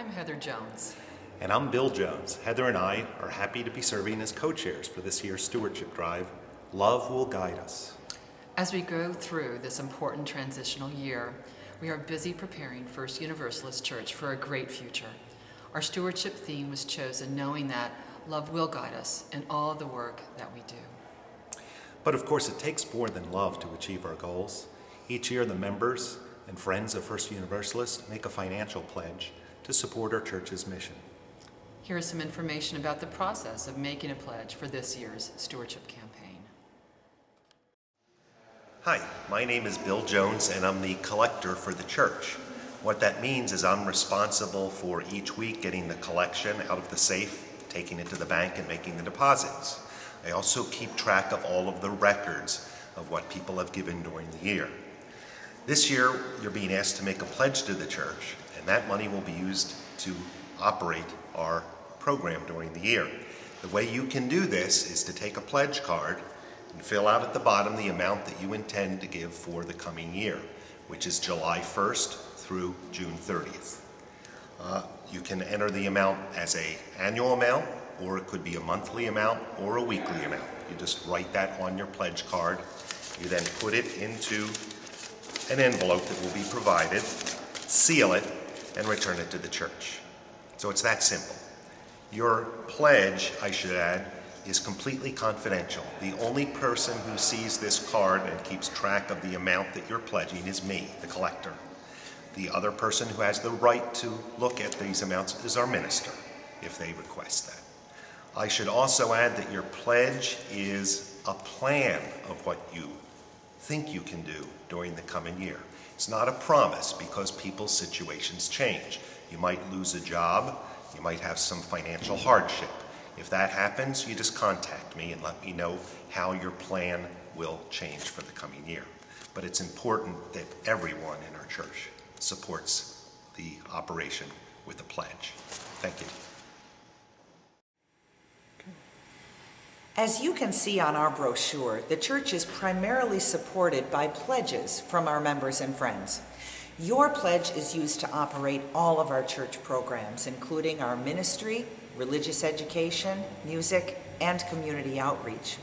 I'm Heather Jones. And I'm Bill Jones. Heather and I are happy to be serving as co-chairs for this year's Stewardship Drive. Love will guide us. As we go through this important transitional year, we are busy preparing First Universalist Church for a great future. Our stewardship theme was chosen knowing that love will guide us in all the work that we do. But of course, it takes more than love to achieve our goals. Each year, the members and friends of First Universalist make a financial pledge to support our church's mission. Here is some information about the process of making a pledge for this year's stewardship campaign. Hi, my name is Bill Jones and I'm the collector for the church. What that means is I'm responsible for each week getting the collection out of the safe, taking it to the bank and making the deposits. I also keep track of all of the records of what people have given during the year. This year, you're being asked to make a pledge to the church, and that money will be used to operate our program during the year. The way you can do this is to take a pledge card and fill out at the bottom the amount that you intend to give for the coming year, which is July 1st through June 30th. You can enter the amount as an annual amount, or it could be a monthly amount or a weekly amount. You just write that on your pledge card. You then put it into an envelope that will be provided, seal it, and return it to the church. So it's that simple. Your pledge, I should add, is completely confidential. The only person who sees this card and keeps track of the amount that you're pledging is me, the collector. The other person who has the right to look at these amounts is our minister, if they request that. I should also add that your pledge is a plan of what you think you can do during the coming year. It's not a promise because people's situations change. You might lose a job, you might have some financial hardship. If that happens, you just contact me and let me know how your plan will change for the coming year. But it's important that everyone in our church supports the operation with a pledge. Thank you. As you can see on our brochure, the church is primarily supported by pledges from our members and friends. Your pledge is used to operate all of our church programs, including our ministry, religious education, music, and community outreach.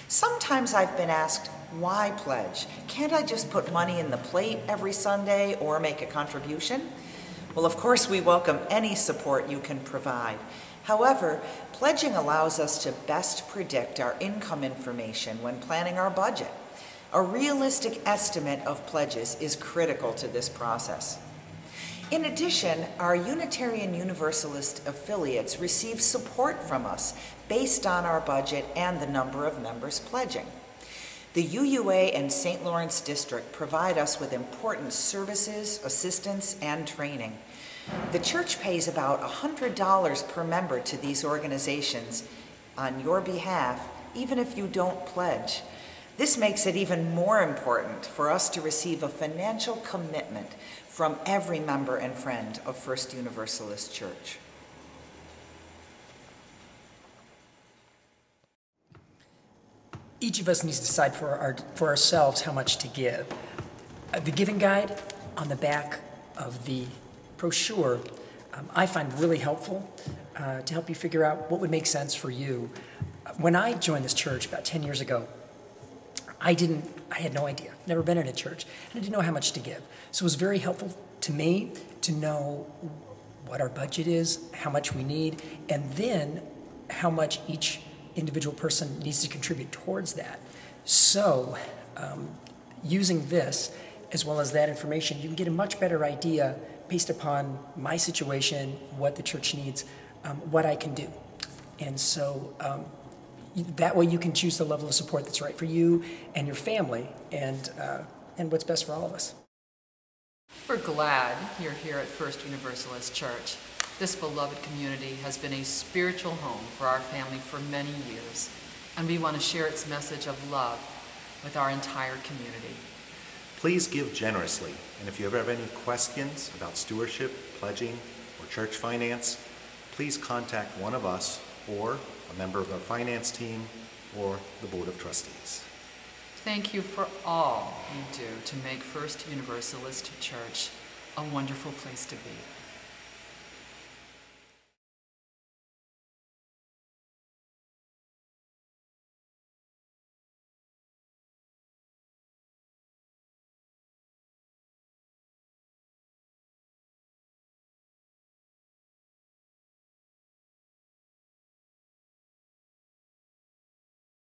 Sometimes I've been asked, why pledge? Can't I just put money in the plate every Sunday or make a contribution? Well, of course, we welcome any support you can provide. However, pledging allows us to best predict our income information when planning our budget. A realistic estimate of pledges is critical to this process. In addition, our Unitarian Universalist affiliates receive support from us based on our budget and the number of members pledging. The UUA and St. Lawrence District provide us with important services, assistance, and training. The church pays about $100 per member to these organizations on your behalf, even if you don't pledge. This makes it even more important for us to receive a financial commitment from every member and friend of First Universalist Church. Each of us needs to decide for ourselves how much to give. The giving guide on the back of the brochure I find really helpful to help you figure out what would make sense for you. When I joined this church about 10 years ago, I had no idea, never been in a church, and I didn't know how much to give. So it was very helpful to me to know what our budget is, how much we need, and then how much each individual person needs to contribute towards that. So using this, as well as that information, you can get a much better idea based upon my situation, what the church needs, what I can do. And so that way you can choose the level of support that's right for you and your family and what's best for all of us. We're glad you're here at First Universalist Church. This beloved community has been a spiritual home for our family for many years, and we want to share its message of love with our entire community. Please give generously, and if you ever have any questions about stewardship, pledging, or church finance, please contact one of us or a member of our finance team or the Board of Trustees. Thank you for all you do to make First Universalist Church a wonderful place to be.